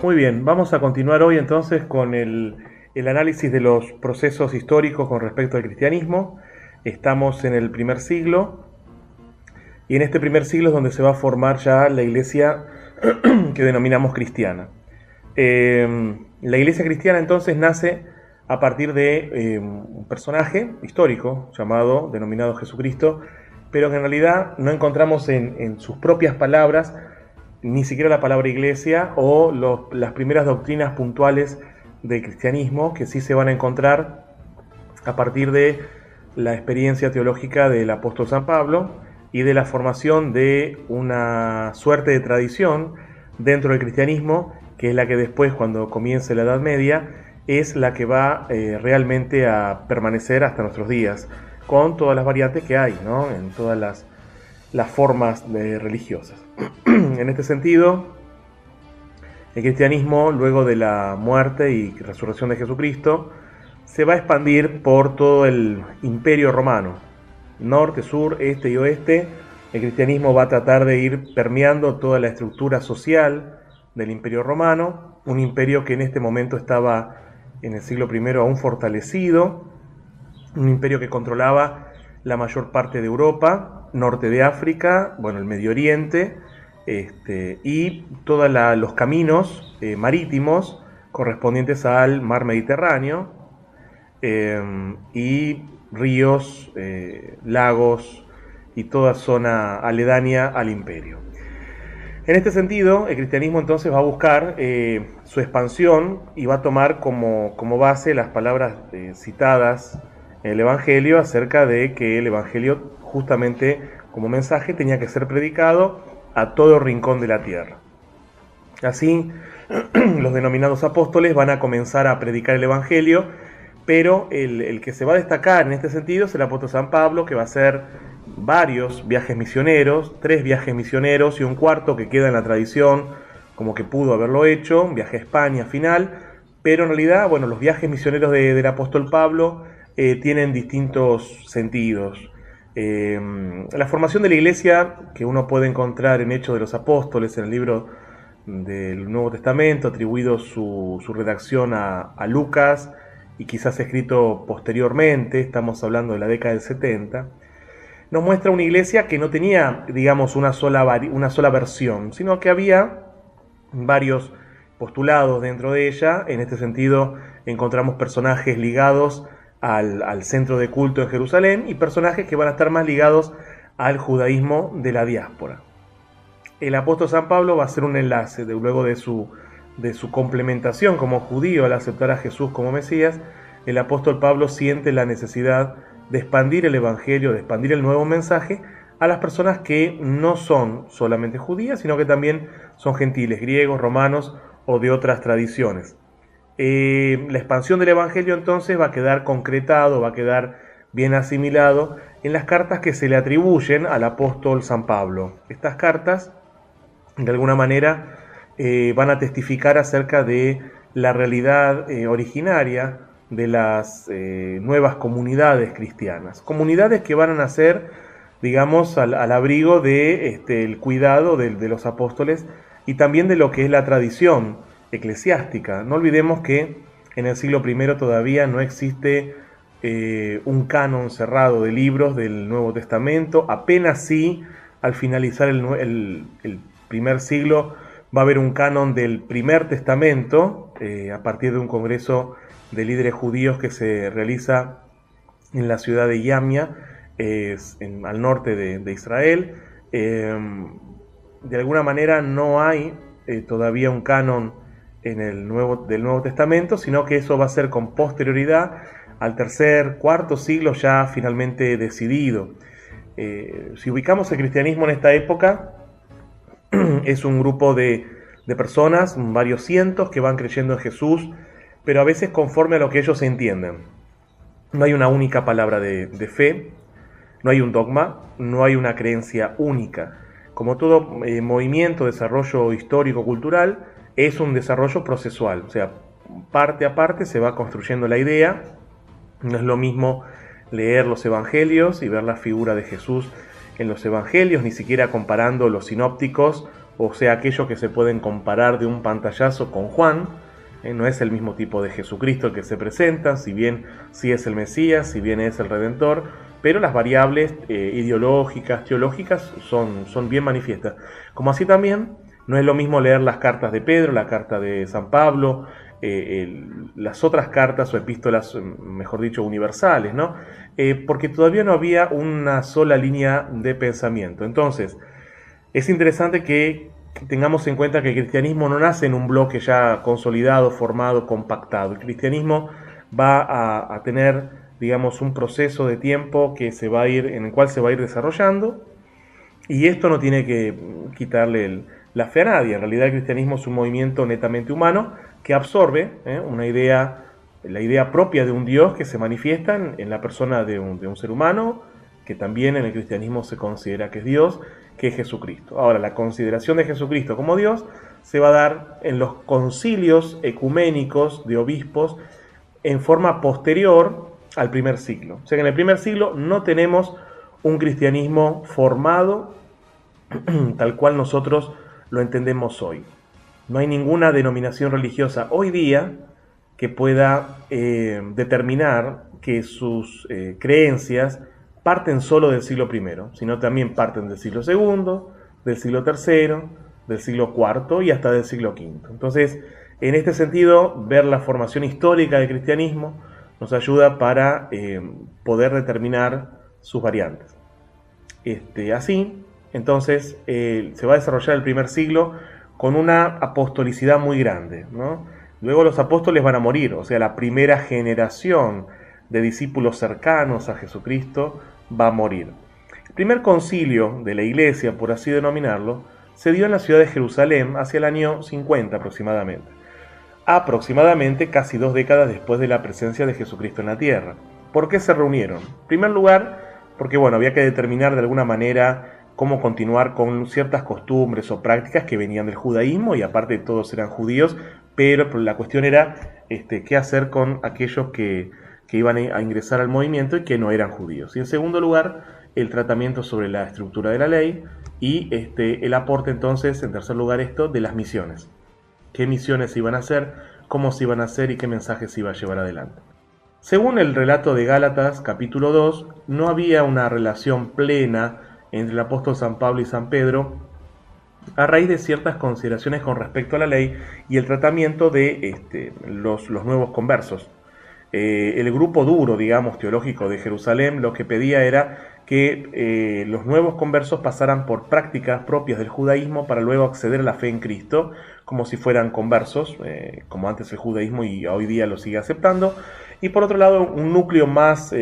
Muy bien, vamos a continuar hoy entonces con el análisis de los procesos históricos con respecto al cristianismo. Estamos en el primer siglo y en este primer siglo es donde se va a formar ya la iglesia que denominamos cristiana. La iglesia cristiana entonces nace a partir de un personaje histórico denominado Jesucristo, pero que en realidad no encontramos en sus propias palabras ni siquiera la palabra iglesia o las primeras doctrinas puntuales del cristianismo, que sí se van a encontrar a partir de la experiencia teológica del apóstol San Pablo y de la formación de una suerte de tradición dentro del cristianismo, que es la que después, cuando comience la Edad Media, es la que va realmente a permanecer hasta nuestros días, con todas las variantes que hay, ¿no?, en todas las formas religiosas. En este sentido, el cristianismo, luego de la muerte y resurrección de Jesucristo, se va a expandir por todo el imperio romano. Norte, sur, este y oeste, el cristianismo va a tratar de ir permeando toda la estructura social del imperio romano, un imperio que en este momento estaba en el siglo I aún fortalecido, un imperio que controlaba la mayor parte de Europa, norte de África, el Medio Oriente, y todos los caminos marítimos correspondientes al mar Mediterráneo, y ríos, lagos y toda zona aledaña al imperio. En este sentido, el cristianismo entonces va a buscar su expansión y va a tomar como base las palabras citadas en el Evangelio acerca de que el Evangelio, justamente como mensaje, tenía que ser predicado a todo rincón de la tierra. Así, los denominados apóstoles van a comenzar a predicar el Evangelio, pero el que se va a destacar en este sentido es el apóstol San Pablo, que va a hacer varios viajes misioneros, 3 viajes misioneros y un cuarto que queda en la tradición como que pudo haberlo hecho, un viaje a España final, pero en realidad, los viajes misioneros del apóstol Pablo tienen distintos sentidos. La formación de la iglesia, que uno puede encontrar en Hechos de los Apóstoles, en el libro del Nuevo Testamento, atribuido su redacción a Lucas y quizás escrito posteriormente, estamos hablando de la década del 70, nos muestra una iglesia que no tenía, digamos, una sola versión, sino que había varios postulados dentro de ella. En este sentido, encontramos personajes ligados al centro de culto en Jerusalén y personajes que van a estar más ligados al judaísmo de la diáspora. El apóstol San Pablo va a hacer un enlace luego de su complementación como judío al aceptar a Jesús como Mesías. El apóstol Pablo siente la necesidad de expandir el Evangelio, de expandir el nuevo mensaje a las personas que no son solamente judías, sino que también son gentiles, griegos, romanos o de otras tradiciones. La expansión del Evangelio entonces va a quedar concretado, va a quedar bien asimilado en las cartas que se le atribuyen al apóstol San Pablo. Estas cartas, de alguna manera, van a testificar acerca de la realidad originaria de las nuevas comunidades cristianas. Comunidades que van a nacer, digamos, al abrigo de el cuidado de los apóstoles y también de lo que es la tradición eclesiástica. No olvidemos que en el siglo I todavía no existe un canon cerrado de libros del Nuevo Testamento. Apenas sí, al finalizar el primer siglo, va a haber un canon del Primer Testamento, a partir de un congreso de líderes judíos que se realiza en la ciudad de Yamia, al norte de Israel. De alguna manera no hay todavía un canon del Nuevo Testamento, sino que eso va a ser con posterioridad al tercer, cuarto siglo ya finalmente decidido. Si ubicamos el cristianismo en esta época, es un grupo de personas, varios cientos, que van creyendo en Jesús, pero a veces conforme a lo que ellos entienden. No hay una única palabra de fe, no hay un dogma, no hay una creencia única. Como todo movimiento, desarrollo histórico-cultural, es un desarrollo procesual, o sea, parte a parte se va construyendo la idea. No es lo mismo leer los evangelios y ver la figura de Jesús en los evangelios, ni siquiera comparando los sinópticos o sea, aquellos que se pueden comparar de un pantallazo con Juan. No es el mismo tipo de Jesucristo el que se presenta, si bien sí es el Mesías, si bien es el Redentor, pero las variables ideológicas, teológicas son bien manifiestas. Como así también no es lo mismo leer las cartas de Pedro, la carta de San Pablo, las otras cartas o epístolas, mejor dicho, universales, ¿no? Porque todavía no había una sola línea de pensamiento. Entonces, es interesante que tengamos en cuenta que el cristianismo no nace en un bloque ya consolidado, formado, compactado. El cristianismo va a tener, digamos, un proceso de tiempo que se va a ir, en el cual se va a ir desarrollando, y esto no tiene que quitarle la fe a nadie. En realidad el cristianismo es un movimiento netamente humano que absorbe una idea, la idea propia de un Dios que se manifiesta en la persona de un ser humano, que también en el cristianismo se considera que es Dios, que es Jesucristo. Ahora, la consideración de Jesucristo como Dios se va a dar en los concilios ecuménicos de obispos en forma posterior al primer siglo. O sea que en el primer siglo no tenemos un cristianismo formado tal cual nosotros lo entendemos hoy. No hay ninguna denominación religiosa hoy día que pueda determinar que sus creencias parten solo del siglo I, sino también parten del siglo II, del siglo III, del siglo IV y hasta del siglo V. Entonces, en este sentido, ver la formación histórica del cristianismo nos ayuda para poder determinar sus variantes. Así, entonces, se va a desarrollar el primer siglo con una apostolicidad muy grande, ¿no? Luego los apóstoles van a morir, o sea, la primera generación de discípulos cercanos a Jesucristo va a morir. El primer concilio de la iglesia, por así denominarlo, se dio en la ciudad de Jerusalén hacia el año 50 aproximadamente casi 2 décadas después de la presencia de Jesucristo en la tierra. ¿Por qué se reunieron? En primer lugar, porque había que determinar de alguna manera cómo continuar con ciertas costumbres o prácticas que venían del judaísmo, y aparte todos eran judíos, pero la cuestión era qué hacer con aquellos que iban a ingresar al movimiento y que no eran judíos. Y en segundo lugar, el tratamiento sobre la estructura de la ley y el aporte entonces, en tercer lugar, de las misiones. ¿Qué misiones se iban a hacer? ¿Cómo se iban a hacer? ¿Y qué mensajes se iba a llevar adelante? Según el relato de Gálatas, capítulo 2, no había una relación plena entre el apóstol San Pablo y San Pedro a raíz de ciertas consideraciones con respecto a la ley y el tratamiento de los nuevos conversos. El grupo duro, digamos, teológico de Jerusalén, lo que pedía era que los nuevos conversos pasaran por prácticas propias del judaísmo para luego acceder a la fe en Cristo, como si fueran conversos, como antes el judaísmo y hoy día lo sigue aceptando. Y por otro lado, un núcleo más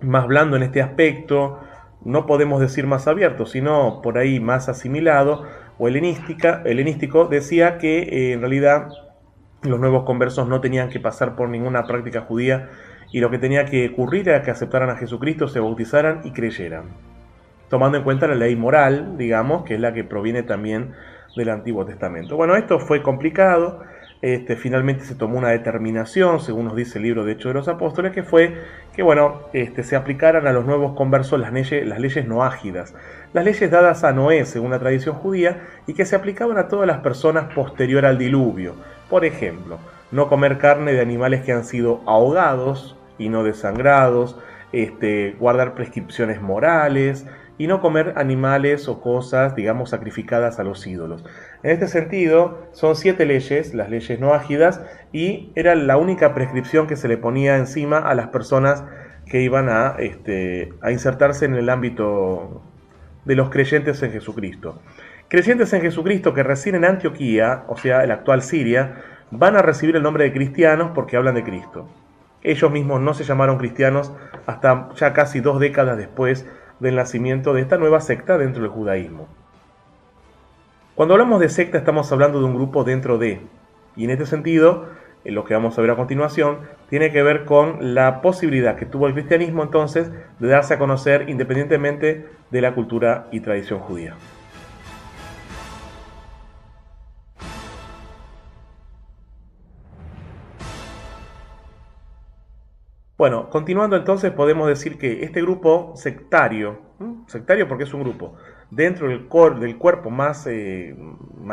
blando en este aspecto, no podemos decir más abierto, sino por ahí más asimilado o helenístico, decía que en realidad los nuevos conversos no tenían que pasar por ninguna práctica judía y lo que tenía que ocurrir era que aceptaran a Jesucristo, se bautizaran y creyeran, tomando en cuenta la ley moral, digamos, que es la que proviene también del Antiguo Testamento. Bueno, esto fue complicado. Finalmente se tomó una determinación, según nos dice el libro de Hechos de los Apóstoles, que fue que se aplicaran a los nuevos conversos las leyes noágidas, las leyes dadas a Noé según la tradición judía, y que se aplicaban a todas las personas posterior al diluvio. Por ejemplo, no comer carne de animales que han sido ahogados y no desangrados, guardar prescripciones morales y no comer animales o cosas, digamos, sacrificadas a los ídolos. En este sentido, son 7 leyes, las leyes noágidas, y era la única prescripción que se le ponía encima a las personas que iban a insertarse en el ámbito de los creyentes en Jesucristo. Creyentes en Jesucristo que residen en Antioquía, o sea, el actual Siria, van a recibir el nombre de cristianos porque hablan de Cristo. Ellos mismos no se llamaron cristianos hasta ya casi 2 décadas después del nacimiento de esta nueva secta dentro del judaísmo. Cuando hablamos de secta estamos hablando de un grupo dentro de, y en este sentido, lo que vamos a ver a continuación, tiene que ver con la posibilidad que tuvo el cristianismo entonces de darse a conocer independientemente de la cultura y tradición judía. Bueno, continuando entonces podemos decir que este grupo sectario porque es un grupo, dentro del cuerpo más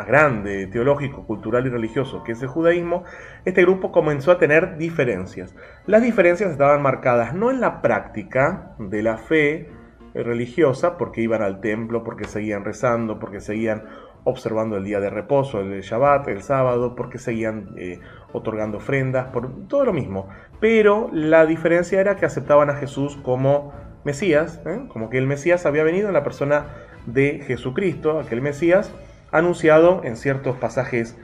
grande, teológico, cultural y religioso, que es el judaísmo, este grupo comenzó a tener diferencias. Las diferencias estaban marcadas no en la práctica de la fe religiosa, porque iban al templo, porque seguían rezando, porque seguían observando el día de reposo, el Shabbat, el sábado, porque seguían otorgando ofrendas, por todo lo mismo. Pero la diferencia era que aceptaban a Jesús como Mesías, como que el Mesías había venido en la persona de Jesucristo, aquel Mesías anunciado en ciertos pasajes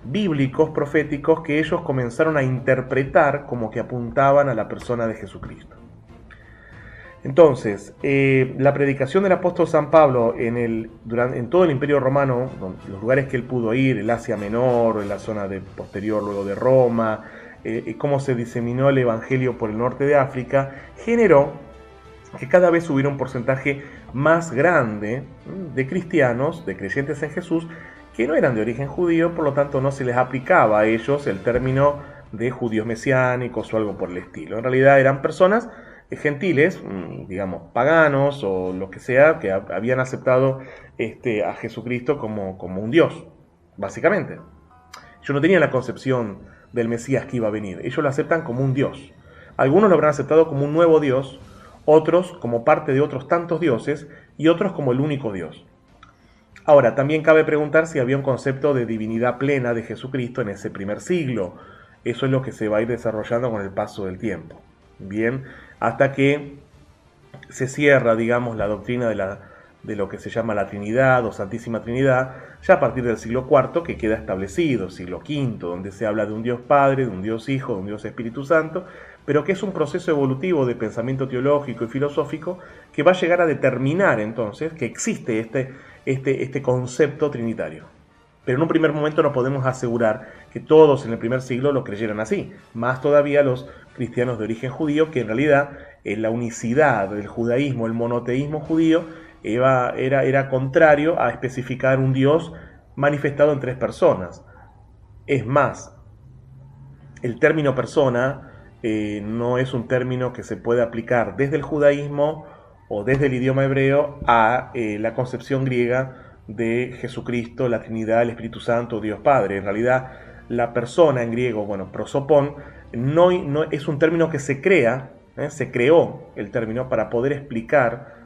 bíblicos, proféticos, que ellos comenzaron a interpretar como que apuntaban a la persona de Jesucristo. Entonces, la predicación del apóstol San Pablo en todo el Imperio Romano, los lugares que él pudo ir, el Asia Menor, en la zona posterior luego de Roma, cómo se diseminó el Evangelio por el norte de África, generó que cada vez hubiera un porcentaje más grande de cristianos, de creyentes en Jesús, que no eran de origen judío, por lo tanto no se les aplicaba a ellos el término de judíos mesiánicos o algo por el estilo. En realidad eran personas gentiles, digamos paganos o lo que sea, que habían aceptado a Jesucristo como un Dios, básicamente. Ellos no tenían la concepción del Mesías que iba a venir, ellos lo aceptan como un Dios. Algunos lo habrán aceptado como un nuevo Dios, otros como parte de otros tantos dioses y otros como el único Dios. Ahora, también cabe preguntar si había un concepto de divinidad plena de Jesucristo en ese primer siglo. Eso es lo que se va a ir desarrollando con el paso del tiempo. Bien, hasta que se cierra, digamos, la doctrina de lo que se llama la Trinidad o Santísima Trinidad, ya a partir del siglo IV, que queda establecido, siglo V, donde se habla de un Dios Padre, de un Dios Hijo, de un Dios Espíritu Santo, pero que es un proceso evolutivo de pensamiento teológico y filosófico que va a llegar a determinar entonces que existe este concepto trinitario. Pero en un primer momento no podemos asegurar que todos en el primer siglo lo creyeran así, más todavía los cristianos de origen judío, que en realidad la unicidad del judaísmo, el monoteísmo judío, era contrario a especificar un Dios manifestado en tres personas. Es más, el término persona no es un término que se puede aplicar desde el judaísmo o desde el idioma hebreo a la concepción griega de Jesucristo, la Trinidad, el Espíritu Santo, Dios Padre. En realidad, la persona en griego, prosopon, no es un término que se crea, se creó el término para poder explicar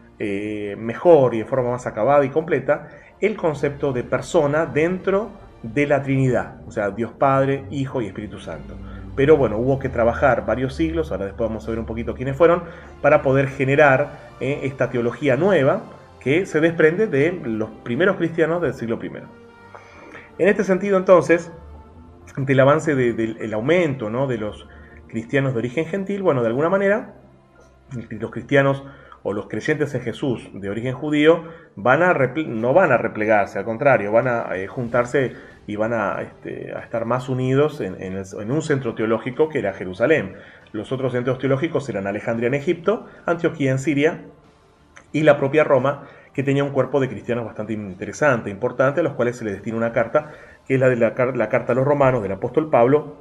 mejor y de forma más acabada y completa el concepto de persona dentro de la Trinidad, o sea, Dios Padre, Hijo y Espíritu Santo. Pero bueno, hubo que trabajar varios siglos, ahora después vamos a ver un poquito quiénes fueron, para poder generar esta teología nueva que se desprende de los primeros cristianos del siglo I. En este sentido, entonces, del avance del aumento, ¿no?, de los cristianos de origen gentil, bueno, de alguna manera, los cristianos o los creyentes en Jesús de origen judío no van a replegarse, al contrario, van a juntarse y van a estar más unidos en un centro teológico que era Jerusalén. Los otros centros teológicos eran Alejandría en Egipto, Antioquía en Siria y la propia Roma, que tenía un cuerpo de cristianos bastante interesante, importante, a los cuales se les destina una carta, que es la carta a los romanos del apóstol Pablo,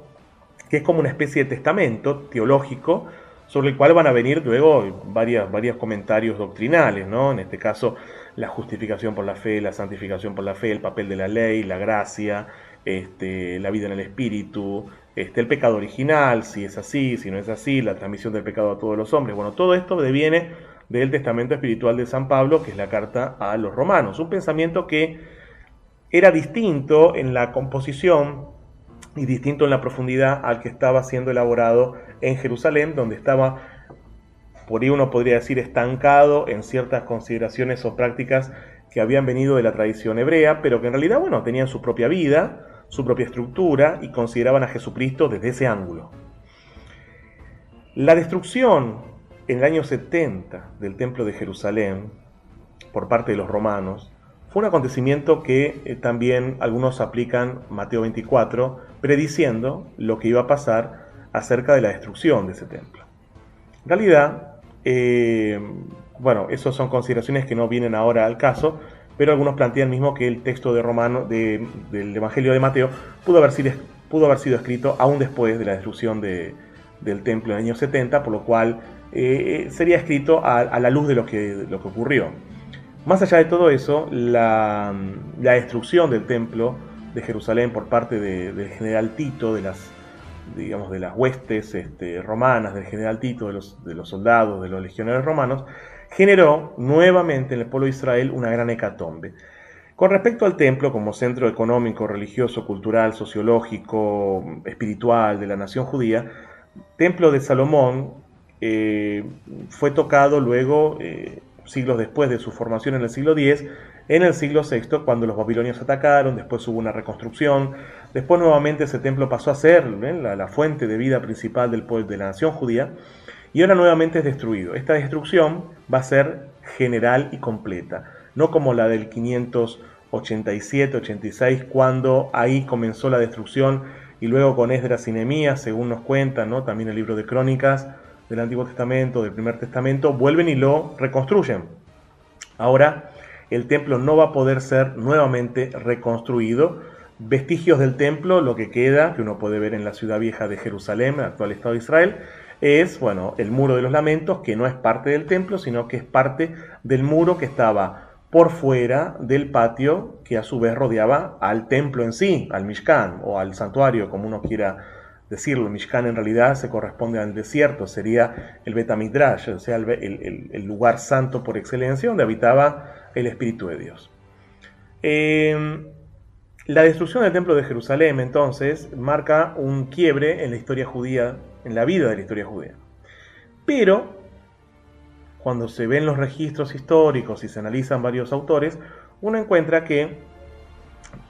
que es como una especie de testamento teológico, sobre el cual van a venir luego varios comentarios doctrinales, ¿no? En este caso, la justificación por la fe, la santificación por la fe, el papel de la ley, la gracia, la vida en el espíritu, el pecado original, si es así, si no es así, la transmisión del pecado a todos los hombres. Bueno, todo esto deviene del testamento espiritual de San Pablo, que es la carta a los romanos. Un pensamiento que era distinto en la composición y distinto en la profundidad al que estaba siendo elaborado en Jerusalén, donde estaba, por ahí uno podría decir, estancado en ciertas consideraciones o prácticas que habían venido de la tradición hebrea, pero que en realidad, tenían su propia vida, su propia estructura y consideraban a Jesucristo desde ese ángulo. La destrucción en el año 70 del Templo de Jerusalén por parte de los romanos fue un acontecimiento que también algunos aplican Mateo 24, prediciendo lo que iba a pasar acerca de la destrucción de ese templo. En realidad, esas son consideraciones que no vienen ahora al caso, pero algunos plantean mismo que el texto del Evangelio de Mateo pudo haber sido escrito aún después de la destrucción del templo en el año 70, por lo cual sería escrito a la luz de lo que ocurrió. Más allá de todo eso, la destrucción del templo de Jerusalén por parte del general Tito, digamos, de las huestes romanas, del general Tito, de los soldados, de los legionarios romanos, generó nuevamente en el pueblo de Israel una gran hecatombe. Con respecto al templo como centro económico, religioso, cultural, sociológico, espiritual de la nación judía, templo de Salomón fue tocado luego, siglos después de su formación en el siglo X, en el siglo VI, cuando los babilonios atacaron, después hubo una reconstrucción, después nuevamente ese templo pasó a ser la fuente de vida principal del pueblo, de la nación judía, y ahora nuevamente es destruido. Esta destrucción va a ser general y completa, no como la del 587-86, cuando ahí comenzó la destrucción, y luego con Esdras y Nehemías, según nos cuentan, ¿no? También el libro de Crónicas del Antiguo Testamento, del Primer Testamento, vuelven y lo reconstruyen. Ahora el templo no va a poder ser nuevamente reconstruido. Vestigios del templo, lo que queda, que uno puede ver en la ciudad vieja de Jerusalén, el actual Estado de Israel, es, bueno, el muro de los lamentos, que no es parte del templo, sino que es parte del muro que estaba por fuera del patio, que a su vez rodeaba al templo en sí, al Mishkan, o al santuario, como uno quiera decirlo. El Mishkan en realidad se corresponde al desierto, sería el Betamidrash, o sea, el lugar santo por excelencia, donde habitaba el Espíritu de Dios. La destrucción del templo de Jerusalén, entonces, marca un quiebre en la historia judía, en la vida de la historia judía. Pero, cuando se ven los registros históricos y se analizan varios autores, uno encuentra que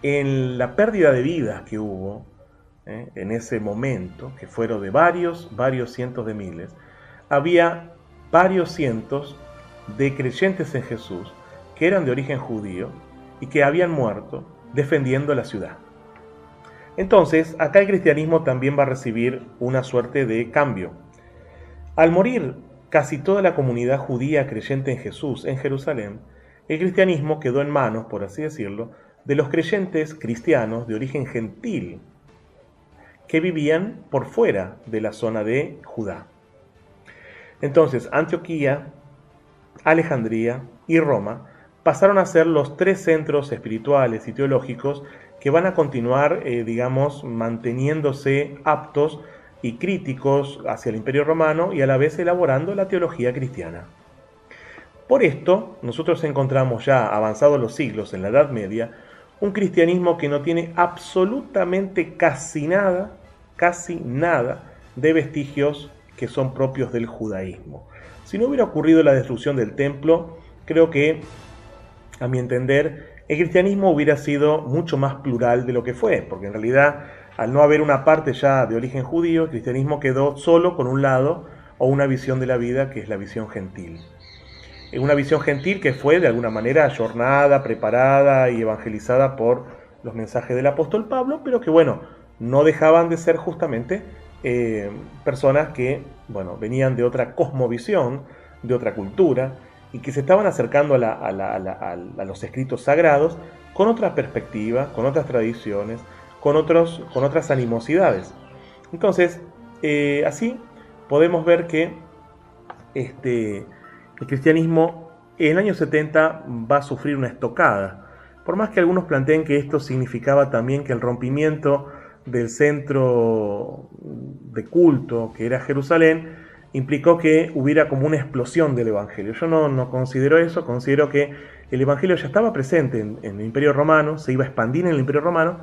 en la pérdida de vidas que hubo en ese momento, que fueron de varios cientos de miles, había varios cientos de creyentes en Jesús que eran de origen judío y que habían muerto defendiendo la ciudad. Entonces, acá el cristianismo también va a recibir una suerte de cambio. Al morir casi toda la comunidad judía creyente en Jesús en Jerusalén, el cristianismo quedó en manos, por así decirlo, de los creyentes cristianos de origen gentil, que vivían por fuera de la zona de Judá. Entonces, Antioquía, Alejandría y Roma pasaron a ser los tres centros espirituales y teológicos que van a continuar, digamos, manteniéndose aptos y críticos hacia el Imperio Romano y a la vez elaborando la teología cristiana. Por esto, nosotros encontramos ya avanzados los siglos en la Edad Media, un cristianismo que no tiene absolutamente casi nada de vestigios que son propios del judaísmo. Si no hubiera ocurrido la destrucción del templo, creo que, a mi entender, el cristianismo hubiera sido mucho más plural de lo que fue, porque en realidad, al no haber una parte ya de origen judío, el cristianismo quedó solo con un lado o una visión de la vida que es la visión gentil. Una visión gentil que fue de alguna manera ayornada, preparada y evangelizada por los mensajes del apóstol Pablo, pero que bueno, no dejaban de ser justamente personas que bueno, venían de otra cosmovisión, de otra cultura, y que se estaban acercando a los escritos sagrados con otra perspectiva, con otras tradiciones, con otras animosidades. Entonces, así podemos ver que el cristianismo en el año 70 va a sufrir una estocada. Por más que algunos planteen que esto significaba también que el rompimiento del centro de culto, que era Jerusalén, implicó que hubiera como una explosión del Evangelio. Yo no considero eso, considero que el Evangelio ya estaba presente en el Imperio Romano, se iba a expandir en el Imperio Romano,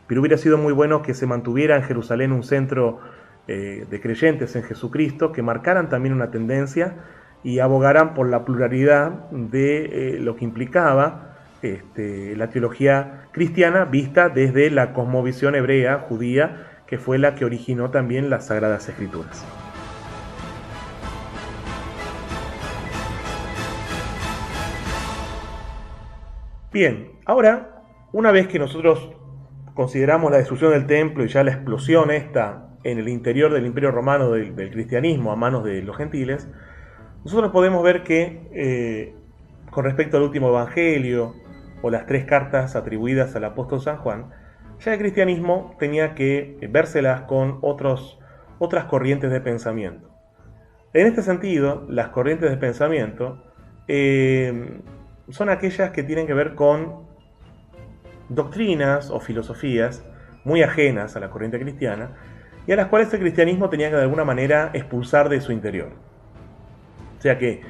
pero hubiera sido muy bueno que se mantuviera en Jerusalén un centro de creyentes en Jesucristo, que marcaran también una tendencia y abogaran por la pluralidad de lo que implicaba la teología cristiana vista desde la cosmovisión hebrea, judía, que fue la que originó también las Sagradas Escrituras. Bien, ahora, una vez que nosotros consideramos la destrucción del templo y ya la explosión esta en el interior del Imperio Romano del cristianismo a manos de los gentiles, nosotros podemos ver que con respecto al último evangelio o las tres cartas atribuidas al apóstol San Juan, ya el cristianismo tenía que vérselas con otras corrientes de pensamiento. En este sentido, las corrientes de pensamiento son aquellas que tienen que ver con doctrinas o filosofías muy ajenas a la corriente cristiana y a las cuales el cristianismo tenía que de alguna manera expulsar de su interior. O sea que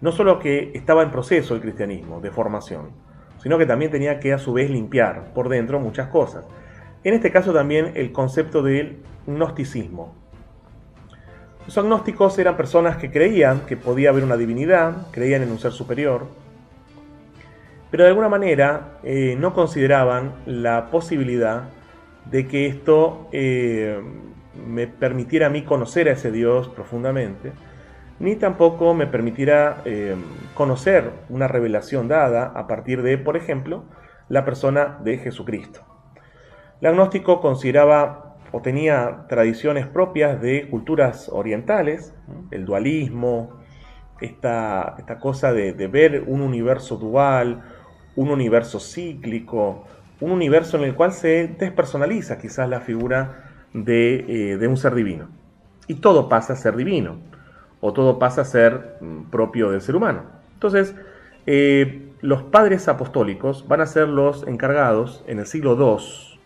no solo que estaba en proceso el cristianismo de formación, sino que también tenía que a su vez limpiar por dentro muchas cosas. En este caso también el concepto del gnosticismo. Los agnósticos eran personas que creían que podía haber una divinidad, creían en un ser superior, pero de alguna manera no consideraban la posibilidad de que esto me permitiera a mí conocer a ese Dios profundamente, ni tampoco me permitiera conocer una revelación dada a partir de, por ejemplo, la persona de Jesucristo. El agnóstico consideraba o tenía tradiciones propias de culturas orientales, el dualismo, esta cosa de ver un universo dual, un universo cíclico, un universo en el cual se despersonaliza quizás la figura de un ser divino. Y todo pasa a ser divino, o todo pasa a ser propio del ser humano. Entonces, los padres apostólicos van a ser los encargados en el siglo II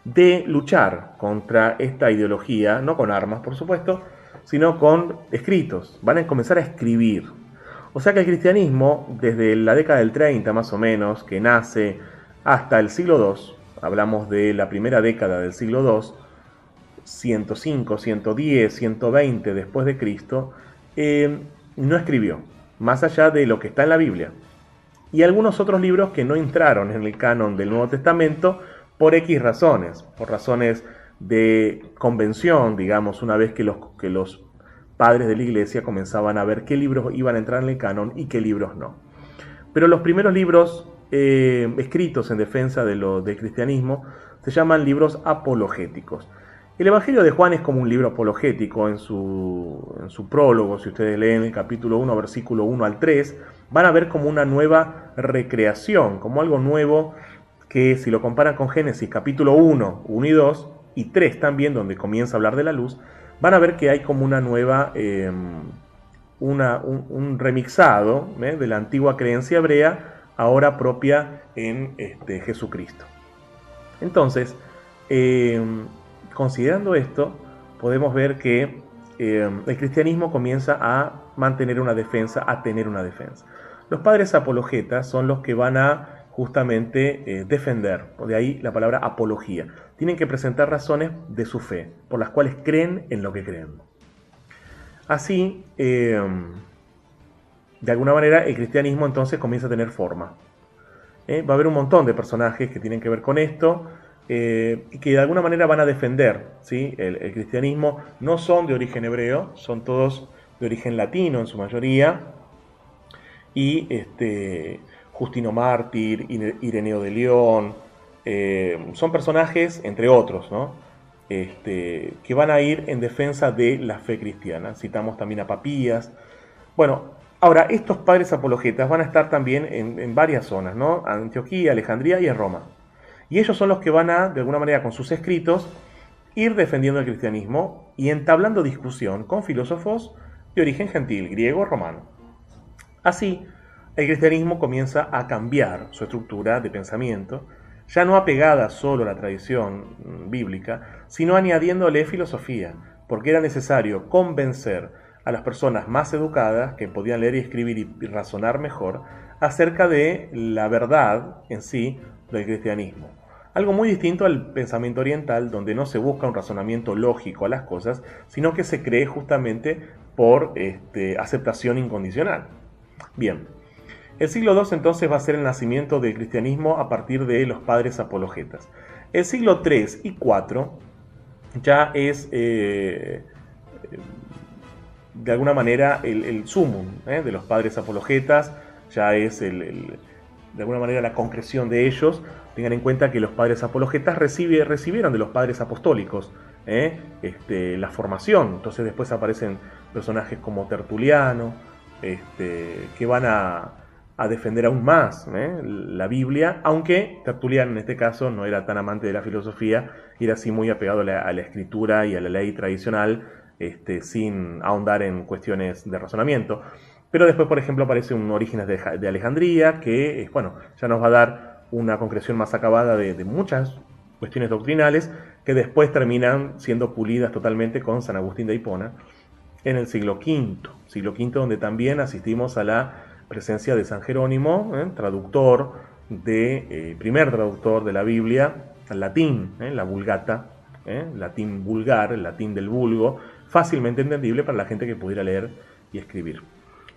de luchar contra esta ideología, no con armas por supuesto, sino con escritos. Van a comenzar a escribir. O sea que el cristianismo, desde la década del 30 más o menos, que nace hasta el siglo II, hablamos de la primera década del siglo II, 105, 110, 120 después de Cristo, no escribió, más allá de lo que está en la Biblia. Y algunos otros libros que no entraron en el canon del Nuevo Testamento por X razones, por razones de convención, digamos, una vez que los padres de la iglesia comenzaban a ver qué libros iban a entrar en el canon y qué libros no. Pero los primeros libros escritos en defensa del cristianismo se llaman libros apologéticos. El Evangelio de Juan es como un libro apologético en su prólogo. Si ustedes leen el capítulo 1, versículo 1 al 3, van a ver como una nueva recreación, como algo nuevo que si lo comparan con Génesis capítulo 1, 1 y 2, y 3 también, donde comienza a hablar de la luz, van a ver que hay como una nueva, un remixado de la antigua creencia hebrea, ahora propia en Jesucristo. Entonces, considerando esto, podemos ver que el cristianismo comienza a mantener una defensa, a tener una defensa. Los padres apologetas son los que van a justamente defender, de ahí la palabra apología. Tienen que presentar razones de su fe, por las cuales creen en lo que creen. Así, de alguna manera, el cristianismo entonces comienza a tener forma. Va a haber un montón de personajes que tienen que ver con esto, y que de alguna manera van a defender, ¿sí? El cristianismo. No son de origen hebreo, son todos de origen latino en su mayoría, y Justino Mártir, Ireneo de León, son personajes, entre otros, ¿no? Que van a ir en defensa de la fe cristiana. Citamos también a Papías. Bueno, ahora, estos padres apologetas van a estar también en varias zonas, ¿no? Antioquía, Alejandría y en Roma. Y ellos son los que van a, de alguna manera, con sus escritos, ir defendiendo el cristianismo y entablando discusión con filósofos de origen gentil, griego, romano. Así, el cristianismo comienza a cambiar su estructura de pensamiento, ya no apegada solo a la tradición bíblica, sino añadiéndole filosofía, porque era necesario convencer a las personas más educadas, que podían leer y escribir y razonar mejor, acerca de la verdad en sí del cristianismo. Algo muy distinto al pensamiento oriental, donde no se busca un razonamiento lógico a las cosas, sino que se cree justamente por aceptación incondicional. Bien, el siglo II entonces va a ser el nacimiento del cristianismo a partir de los padres apologetas. El siglo III y IV ya es de alguna manera el sumum de los padres apologetas, ya es de alguna manera la concreción de ellos. Tengan en cuenta que los padres apologetas recibieron de los padres apostólicos la formación. Entonces después aparecen personajes como Tertuliano, que van a defender aún más la Biblia, aunque Tertuliano en este caso no era tan amante de la filosofía, y era así muy apegado a la escritura y a la ley tradicional, sin ahondar en cuestiones de razonamiento. Pero después, por ejemplo, aparece un Orígenes de Alejandría, que bueno, ya nos va a dar una concreción más acabada de muchas cuestiones doctrinales, que después terminan siendo pulidas totalmente con San Agustín de Hipona en el siglo V, donde también asistimos a la presencia de San Jerónimo, primer traductor de la Biblia al latín, la Vulgata, latín vulgar, el latín del vulgo, fácilmente entendible para la gente que pudiera leer y escribir.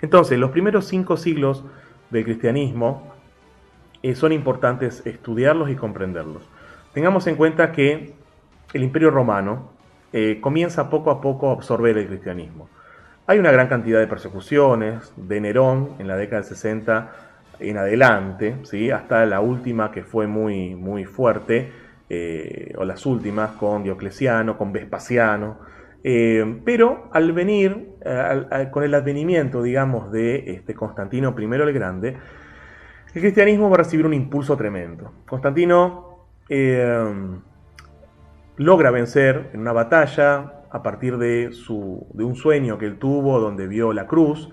Entonces, los primeros 5 siglos del cristianismo son importantes estudiarlos y comprenderlos. Tengamos en cuenta que el Imperio Romano comienza poco a poco a absorber el cristianismo. Hay una gran cantidad de persecuciones de Nerón en la década del 60 en adelante, ¿sí? Hasta la última que fue muy, muy fuerte, o las últimas con Diocleciano, con Vespasiano. Pero al venir, con el advenimiento, digamos, de Constantino I el Grande, el cristianismo va a recibir un impulso tremendo. Constantino logra vencer en una batalla a partir de un sueño que él tuvo, donde vio la cruz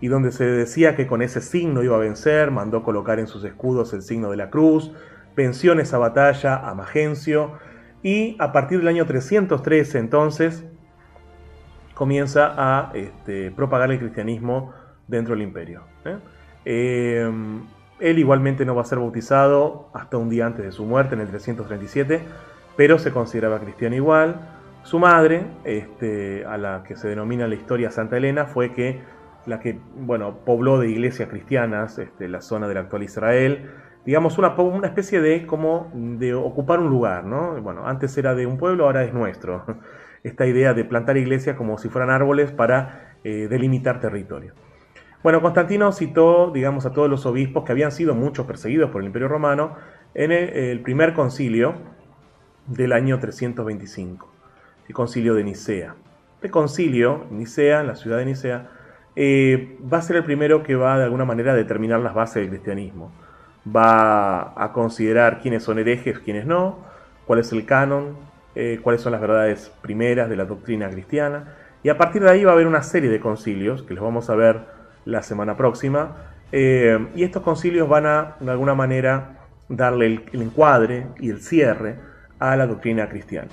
y donde se decía que con ese signo iba a vencer. Mandó colocar en sus escudos el signo de la cruz, venció en esa batalla a Magencio, y a partir del año 313 entonces comienza a propagar el cristianismo dentro del imperio. Él igualmente no va a ser bautizado hasta un día antes de su muerte, en el 337, pero se consideraba cristiano igual. Su madre, a la que se denomina en la historia Santa Elena, fue la que pobló de iglesias cristianas la zona del actual Israel. Digamos, una especie de ocupar un lugar, ¿no? Bueno, antes era de un pueblo, ahora es nuestro. Esta idea de plantar iglesias como si fueran árboles para delimitar territorio. Bueno, Constantino citó, digamos, a todos los obispos, que habían sido muchos perseguidos por el Imperio Romano, en el primer concilio del año 325, el concilio de Nicea. Este concilio, Nicea, en la ciudad de Nicea, va a ser el primero que va de alguna manera a determinar las bases del cristianismo. Va a considerar quiénes son herejes, quiénes no, cuál es el canon, cuáles son las verdades primeras de la doctrina cristiana, y a partir de ahí va a haber una serie de concilios, que los vamos a ver la semana próxima, y estos concilios van a, de alguna manera, darle el encuadre y el cierre a la doctrina cristiana.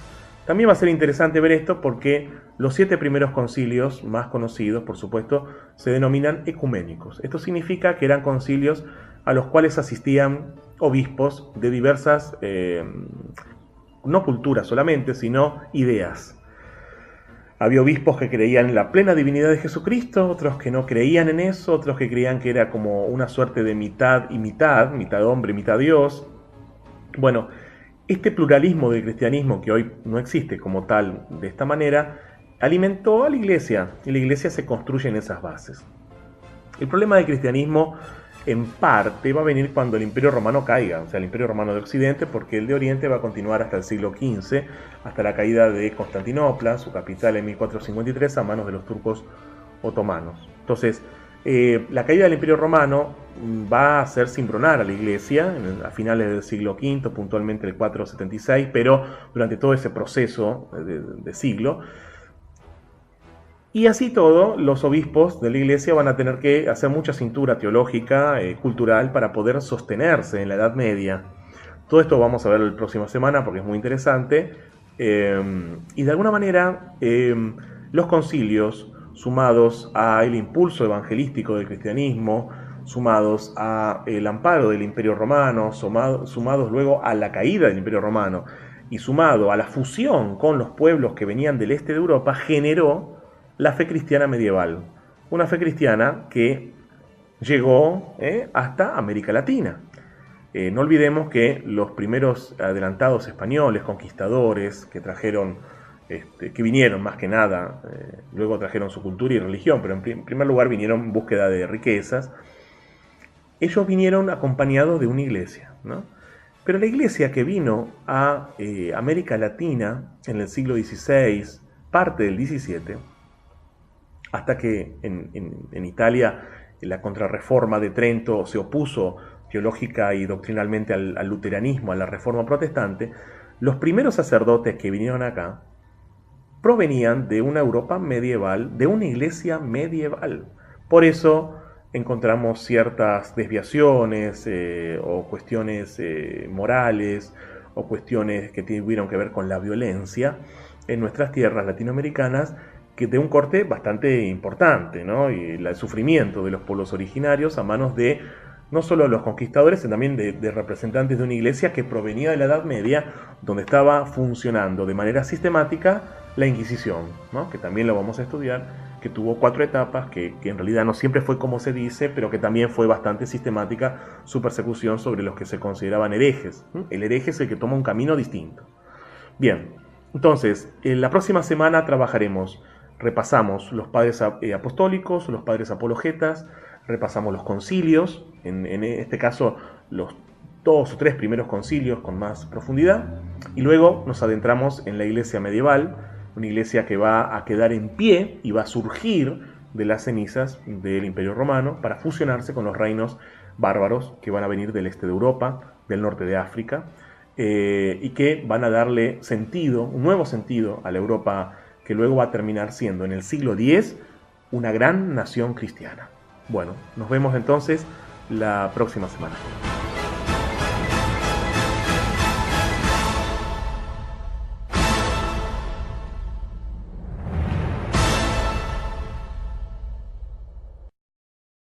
También va a ser interesante ver esto porque los 7 primeros concilios más conocidos, por supuesto, se denominan ecuménicos. Esto significa que eran concilios a los cuales asistían obispos de diversas, no culturas solamente, sino ideas. Había obispos que creían en la plena divinidad de Jesucristo, otros que no creían en eso, otros que creían que era como una suerte de mitad y mitad hombre, mitad Dios. Bueno, este pluralismo del cristianismo, que hoy no existe como tal de esta manera, alimentó a la Iglesia, y la Iglesia se construye en esas bases. El problema del cristianismo, en parte, va a venir cuando el Imperio Romano caiga, o sea, el Imperio Romano de Occidente, porque el de Oriente va a continuar hasta el siglo XV, hasta la caída de Constantinopla, su capital en 1453, a manos de los turcos otomanos. Entonces, la caída del Imperio Romano va a hacer cimbronar a la Iglesia a finales del siglo V, puntualmente el 476, pero durante todo ese proceso de siglo. Y así todo, los obispos de la Iglesia van a tener que hacer mucha cintura teológica, cultural, para poder sostenerse en la Edad Media. Todo esto vamos a ver la próxima semana porque es muy interesante. Y de alguna manera, los concilios, sumados al impulso evangelístico del cristianismo, sumados al amparo del Imperio Romano, sumados luego a la caída del Imperio Romano, y sumado a la fusión con los pueblos que venían del este de Europa, generó la fe cristiana medieval. Una fe cristiana que llegó hasta América Latina. No olvidemos que los primeros adelantados españoles, conquistadores, que trajeron, que vinieron más que nada, luego trajeron su cultura y religión, pero en primer lugar vinieron en búsqueda de riquezas. Ellos vinieron acompañados de una iglesia, ¿no? Pero la iglesia que vino a América Latina en el siglo XVI, parte del XVII, hasta que en Italia la Contrarreforma de Trento se opuso teológica y doctrinalmente al luteranismo, a la Reforma protestante, los primeros sacerdotes que vinieron acá provenían de una Europa medieval, de una iglesia medieval. Por eso encontramos ciertas desviaciones o cuestiones morales o cuestiones que tuvieron que ver con la violencia en nuestras tierras latinoamericanas, que de un corte bastante importante, ¿no? Y el sufrimiento de los pueblos originarios a manos de no solo los conquistadores, sino también de representantes de una iglesia que provenía de la Edad Media, donde estaba funcionando de manera sistemática la Inquisición, ¿no? Que también lo vamos a estudiar, que tuvo 4 etapas, que en realidad no siempre fue como se dice, pero que también fue bastante sistemática su persecución sobre los que se consideraban herejes. El hereje es el que toma un camino distinto. Bien, entonces, en la próxima semana repasamos los padres apostólicos, los padres apologetas, repasamos los concilios, en este caso los 2 o 3 primeros concilios con más profundidad, y luego nos adentramos en la iglesia medieval, una iglesia que va a quedar en pie y va a surgir de las cenizas del Imperio Romano para fusionarse con los reinos bárbaros que van a venir del este de Europa, del norte de África, y que van a darle sentido, un nuevo sentido a la Europa que luego va a terminar siendo en el siglo X una gran nación cristiana. Bueno, nos vemos entonces la próxima semana.